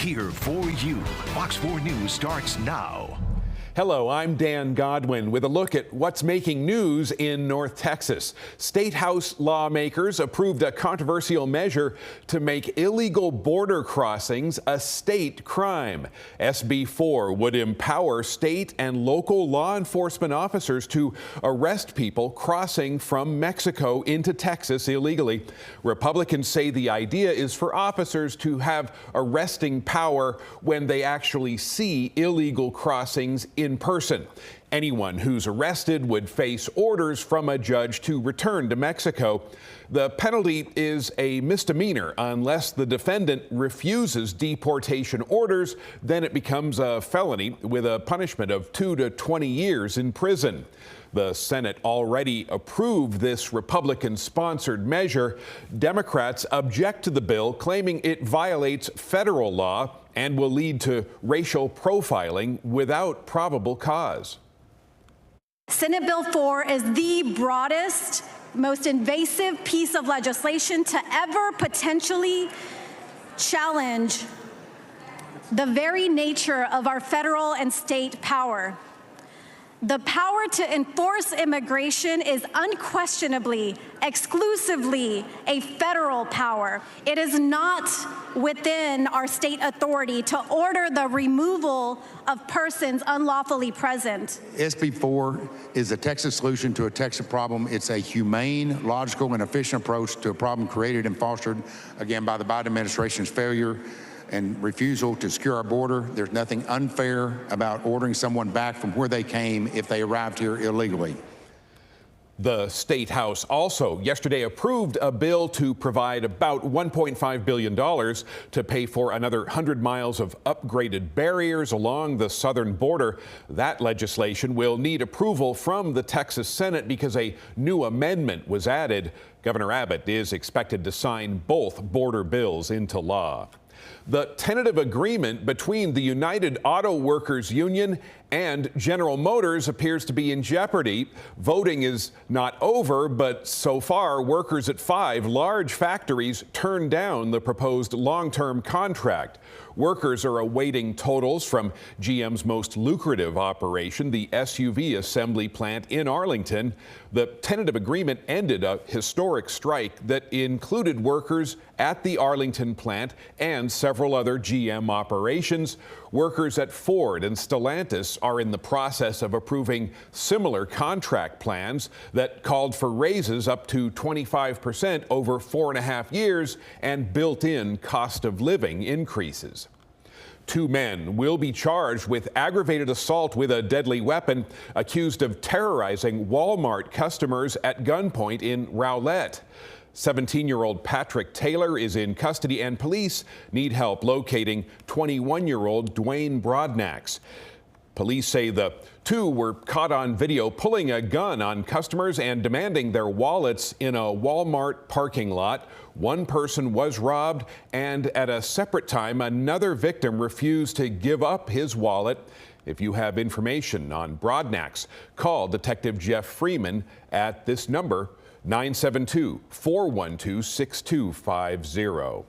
here for you. Fox 4 News starts now. Hello, I'm Dan Godwin with a look at what's making news in North Texas. State House lawmakers approved a controversial measure to make illegal border crossings a state crime. SB 4 would empower state and local law enforcement officers to arrest people crossing from Mexico into Texas illegally. Republicans say the idea is for officers to have arresting power when they actually see illegal crossings in person. Anyone who's arrested would face orders from a judge to return to Mexico. The penalty is a misdemeanor unless the defendant refuses deportation orders. Then it becomes a felony with a punishment of 2 to 20 years in prison. The Senate already approved this Republican-sponsored measure. Democrats object to the bill, claiming it violates federal law and will lead to racial profiling without probable cause. Senate Bill 4 is the broadest, most invasive piece of legislation to ever potentially challenge the very nature of our federal and state power. The power to enforce immigration is unquestionably, exclusively a federal power. It is not within our state authority to order the removal of persons unlawfully present. SB 4 is a Texas solution to a Texas problem. It's a humane, logical, and efficient approach to a problem created and fostered, again, by the Biden administration's failure and refusal to secure our border. There's nothing unfair about ordering someone back from where they came if they arrived here illegally. The State House also yesterday approved a bill to provide about $1.5 billion to pay for another 100 miles of upgraded barriers along the southern border. That legislation will need approval from the Texas Senate because a new amendment was added. Governor Abbott is expected to sign both border bills into law. The tentative agreement between the United Auto Workers Union and General Motors appears to be in jeopardy. Voting is not over, but so far, workers at 5 large factories turned down the proposed long-term contract. Workers are awaiting totals from GM's most lucrative operation, the SUV assembly plant in Arlington. The tentative agreement ended a historic strike that included workers at the Arlington plant and several other GM operations. Workers at Ford and Stellantis are in the process of approving similar contract plans that called for raises up to 25% over 4.5 years and built-in cost of living increases. 2 men will be charged with aggravated assault with a deadly weapon, accused of terrorizing Walmart customers at gunpoint in Rowlett. 17-year-old Patrick Taylor is in custody, and police need help locating 21-year-old Dwayne Broadnax. Police say the 2 were caught on video pulling a gun on customers and demanding their wallets in a Walmart parking lot. 1 person was robbed, and at a separate time, another victim refused to give up his wallet. If you have information on Broadnax, call Detective Jeff Freeman at this number, 972-412-6250.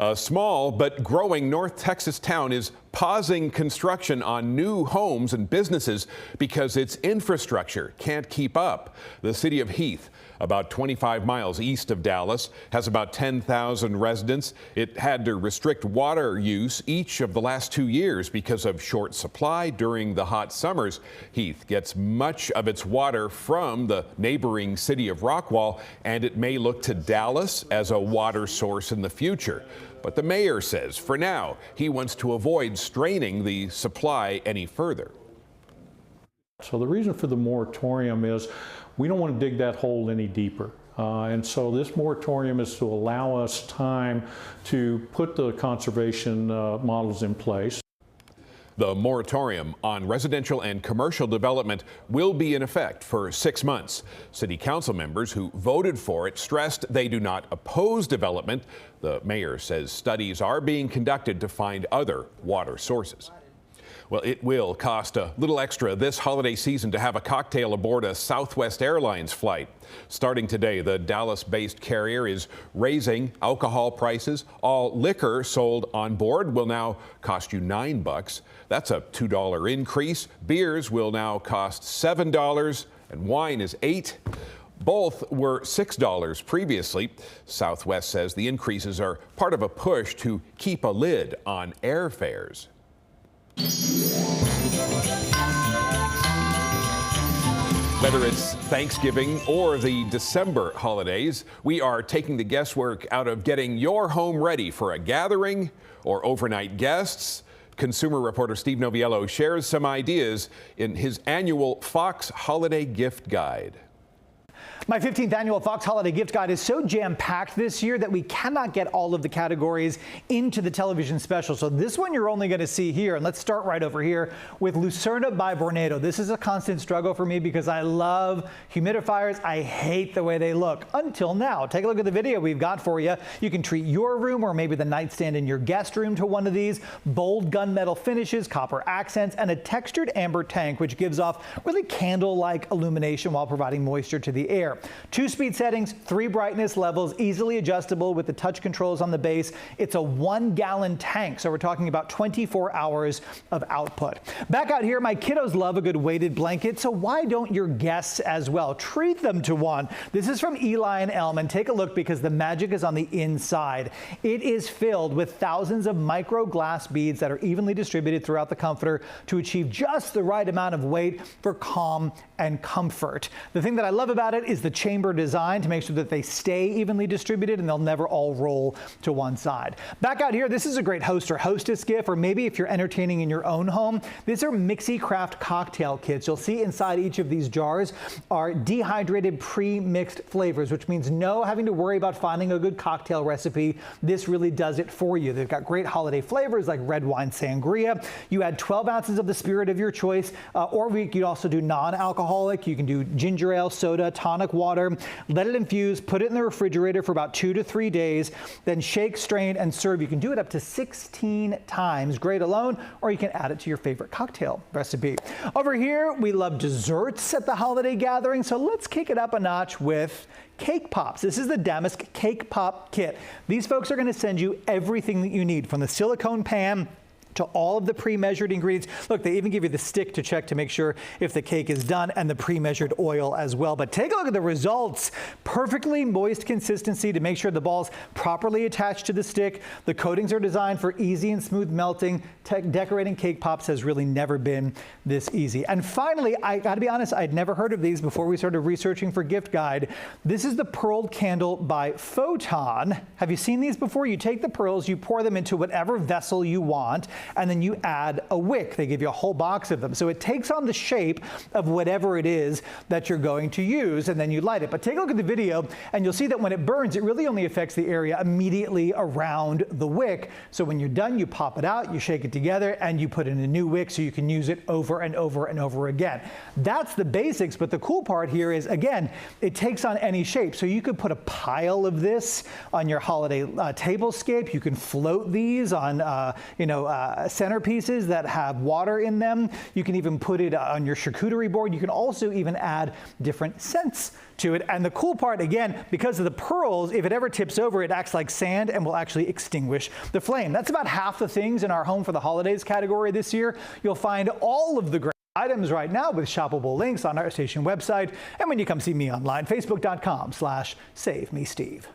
A small but growing North Texas town is pausing construction on new homes and businesses because its infrastructure can't keep up. The city of Heath, about 25 miles east of Dallas, has about 10,000 residents. It had to restrict water use each of the last 2 years because of short supply during the hot summers. Heath gets much of its water from the neighboring city of Rockwall, and it may look to Dallas as a water source in the future. But the mayor says for now, he wants to avoid straining the supply any further. So the reason for the moratorium is we don't want to dig that hole any deeper. And so this moratorium is to allow us time to put the conservation models in place. The moratorium on residential and commercial development will be in effect for 6 months. City council members who voted for it stressed they do not oppose development. The mayor says studies are being conducted to find other water sources. Well, it will cost a little extra this holiday season to have a cocktail aboard a Southwest Airlines flight. Starting today, the Dallas-based carrier is raising alcohol prices. All liquor sold on board will now cost you $9. That's a $2 increase. Beers will now cost $7 and wine is $8. Both were $6 previously. Southwest says the increases are part of a push to keep a lid on airfares. Whether it's Thanksgiving or the December holidays, we are taking the guesswork out of getting your home ready for a gathering or overnight guests. Consumer reporter Steve Noviello shares some ideas in his annual Fox Holiday Gift Guide. My 15th annual Fox Holiday Gift Guide is so jam-packed this year that we cannot get all of the categories into the television special. So this one you're only going to see here. And let's start right over here with Lucerna by Vornado. This is a constant struggle for me because I love humidifiers. I hate the way they look until now. Take a look at the video we've got for you. You can treat your room or maybe the nightstand in your guest room to one of these. Bold gunmetal finishes, copper accents, and a textured amber tank, which gives off really candle-like illumination while providing moisture to the air. 2 speed settings, 3 brightness levels, easily adjustable with the touch controls on the base. It's a 1-gallon tank, so we're talking about 24 hours of output. Back out here, my kiddos love a good weighted blanket, so why don't your guests as well? Treat them to one. This is from Eli and Elm, and take a look because the magic is on the inside. It is filled with thousands of micro glass beads that are evenly distributed throughout the comforter to achieve just the right amount of weight for calm and comfort. The thing that I love about it is the chamber design to make sure that they stay evenly distributed and they'll never all roll to one side. Back out here, this is a great host or hostess gift, or maybe if you're entertaining in your own home. These are Mixie Craft cocktail kits. You'll see inside each of these jars are dehydrated pre-mixed flavors, which means no having to worry about finding a good cocktail recipe. This really does it for you. They've got great holiday flavors like red wine sangria. You add 12 ounces of the spirit of your choice, or we could also do non-alcoholic. You can do ginger ale, soda, tonic water. Let it infuse, put it in the refrigerator for about 2 to 3 days, then shake, strain, and serve. You can do it up to 16 times. Great alone, or you can add it to your favorite cocktail recipe. Over here, we love desserts at the holiday gathering, so let's kick it up a notch with Cake Pops. This is the Damask Cake Pop Kit. These folks are going to send you everything that you need, from the silicone pan to all of the pre-measured ingredients. Look, they even give you the stick to check to make sure if the cake is done, and the pre-measured oil as well. But take a look at the results. Perfectly moist consistency to make sure the ball's properly attached to the stick. The coatings are designed for easy and smooth melting. Decorating cake pops has really never been this easy. And finally, I gotta be honest, I'd never heard of these before we started researching for Gift Guide. This is the Pearled Candle by Photon. Have you seen these before? You take the pearls, you pour them into whatever vessel you want, and then you add a wick. They give you a whole box of them. So it takes on the shape of whatever it is that you're going to use, and then you light it. But take a look at the video, and you'll see that when it burns, it really only affects the area immediately around the wick. So when you're done, you pop it out, you shake it together, and you put in a new wick so you can use it over and over and over again. That's the basics, but the cool part here is, again, it takes on any shape. So you could put a pile of this on your holiday tablescape. You can float these on, centerpieces that have water in them. You can even put it on your charcuterie board. You can also even add different scents to it. And the cool part, again, because of the pearls, if it ever tips over, it acts like sand and will actually extinguish the flame. That's about half the things in our Home for the Holidays category this year. You'll find all of the great items right now with shoppable links on our station website. And when you come see me online, facebook.com/SaveMeSteve.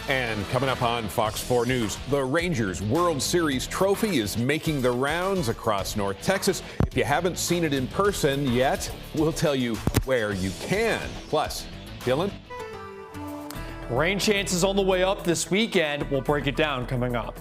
And coming up on Fox 4 News, the Rangers World Series trophy is making the rounds across North Texas. If you haven't seen it in person yet, we'll tell you where you can. Plus, Dylan? Rain chances on the way up this weekend. We'll break it down coming up.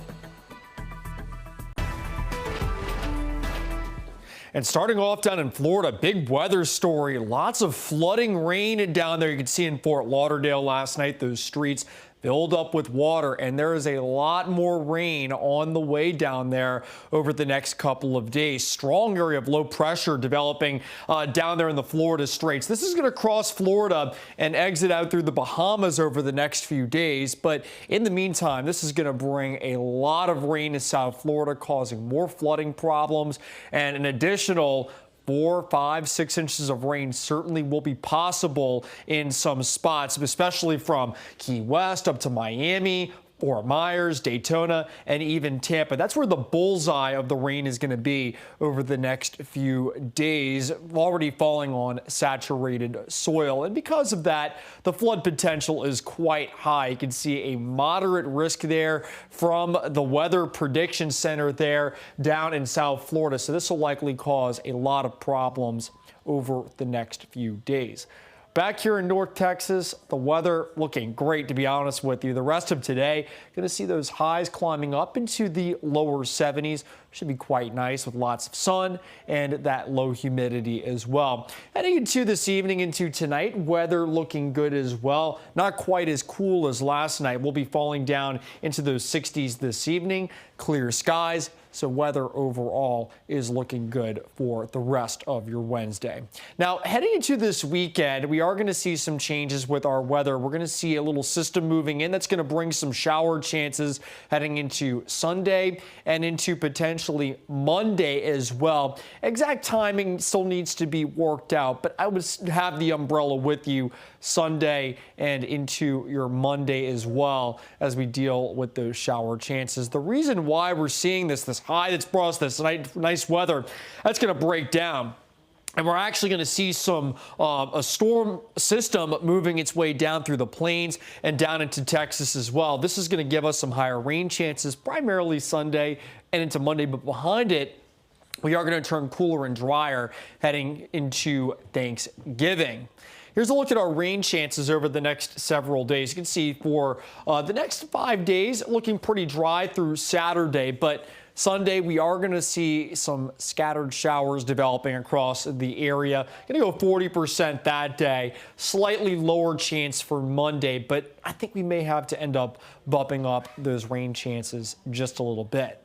And starting off down in Florida, big weather story. Lots of flooding rain down there. You can see in Fort Lauderdale last night, those streets filled up with water, and there is a lot more rain on the way down there over the next couple of days. Strong area of low pressure developing down there in the Florida Straits. This is going to cross Florida and exit out through the Bahamas over the next few days. But in the meantime, this is going to bring a lot of rain to South Florida, causing more flooding problems, and an additional 4, 5, 6 inches of rain certainly will be possible in some spots, especially from Key West up to Miami, Fort Myers, Daytona, and even Tampa. That's where the bullseye of the rain is going to be over the next few days, already falling on saturated soil. And because of that, the flood potential is quite high. You can see a moderate risk there from the Weather Prediction Center there down in South Florida. So this will likely cause a lot of problems over the next few days. Back here in North Texas, the weather looking great, to be honest with you. The rest of today, going to see those highs climbing up into the lower 70s. Should be quite nice with lots of sun and that low humidity as well. Heading into this evening, into tonight, weather looking good as well. Not quite as cool as last night. We'll be falling down into those 60s this evening. Clear skies. So weather overall is looking good for the rest of your Wednesday. Now, heading into this weekend, we are going to see some changes with our weather. We're going to see a little system moving in that's going to bring some shower chances heading into Sunday and into potentially Monday as well. Exact timing still needs to be worked out, but I would have the umbrella with you Sunday and into your Monday as well as we deal with those shower chances. The reason why we're seeing this high that's brought us this nice weather, that's going to break down. And we're actually going to see a storm system moving its way down through the plains and down into Texas as well. This is going to give us some higher rain chances, primarily Sunday and into Monday. But behind it, we are going to turn cooler and drier heading into Thanksgiving. Here's a look at our rain chances over the next several days. You can see for the next 5 days, looking pretty dry through Saturday, but Sunday, we are going to see some scattered showers developing across the area. Going to go 40% that day. Slightly lower chance for Monday, but I think we may have to end up bumping up those rain chances just a little bit.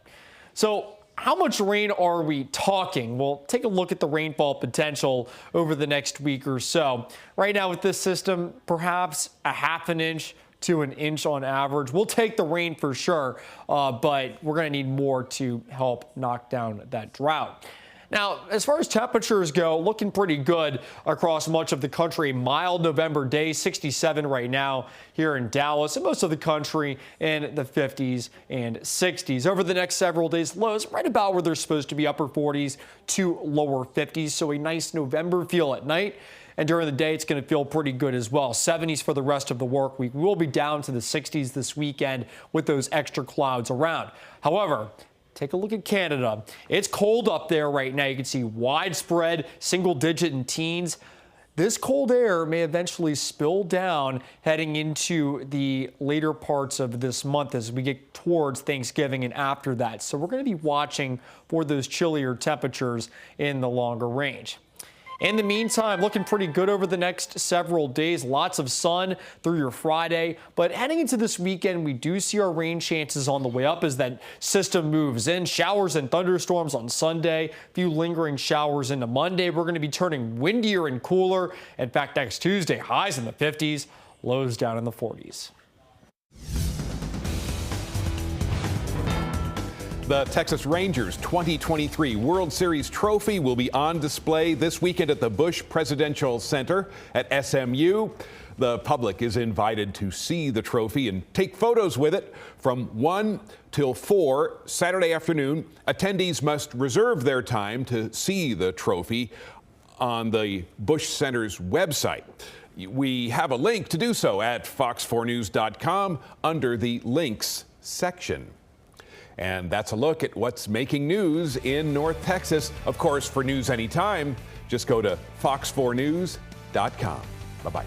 So how much rain are we talking? Well, take a look at the rainfall potential over the next week or so. Right now with this system, perhaps a ½ inch to an inch on average. We'll take the rain for sure, but we're going to need more to help knock down that drought. Now, as far as temperatures go, looking pretty good across much of the country. Mild November day, 67 right now here in Dallas, and most of the country in the 50s and 60s. Over the next several days, lows right about where they're supposed to be, upper 40s to lower 50s. So a nice November feel at night. And during the day, it's going to feel pretty good as well. 70s for the rest of the work week. We will be down to the 60s this weekend with those extra clouds around. However, take a look at Canada. It's cold up there right now. You can see widespread single digit in teens. This cold air may eventually spill down heading into the later parts of this month as we get towards Thanksgiving and after that. So we're going to be watching for those chillier temperatures in the longer range. In the meantime, looking pretty good over the next several days. Lots of sun through your Friday. But heading into this weekend, we do see our rain chances on the way up as that system moves in. Showers and thunderstorms on Sunday. A few lingering showers into Monday. We're going to be turning windier and cooler. In fact, next Tuesday, highs in the 50s, lows down in the 40s. The Texas Rangers 2023 World Series trophy will be on display this weekend at the Bush Presidential Center at SMU. The public is invited to see the trophy and take photos with it from 1 till 4 Saturday afternoon. Attendees must reserve their time to see the trophy on the Bush Center's website. We have a link to do so at fox4news.com under the links section. And that's a look at what's making news in North Texas. Of course, for news anytime, just go to fox4news.com. Bye-bye.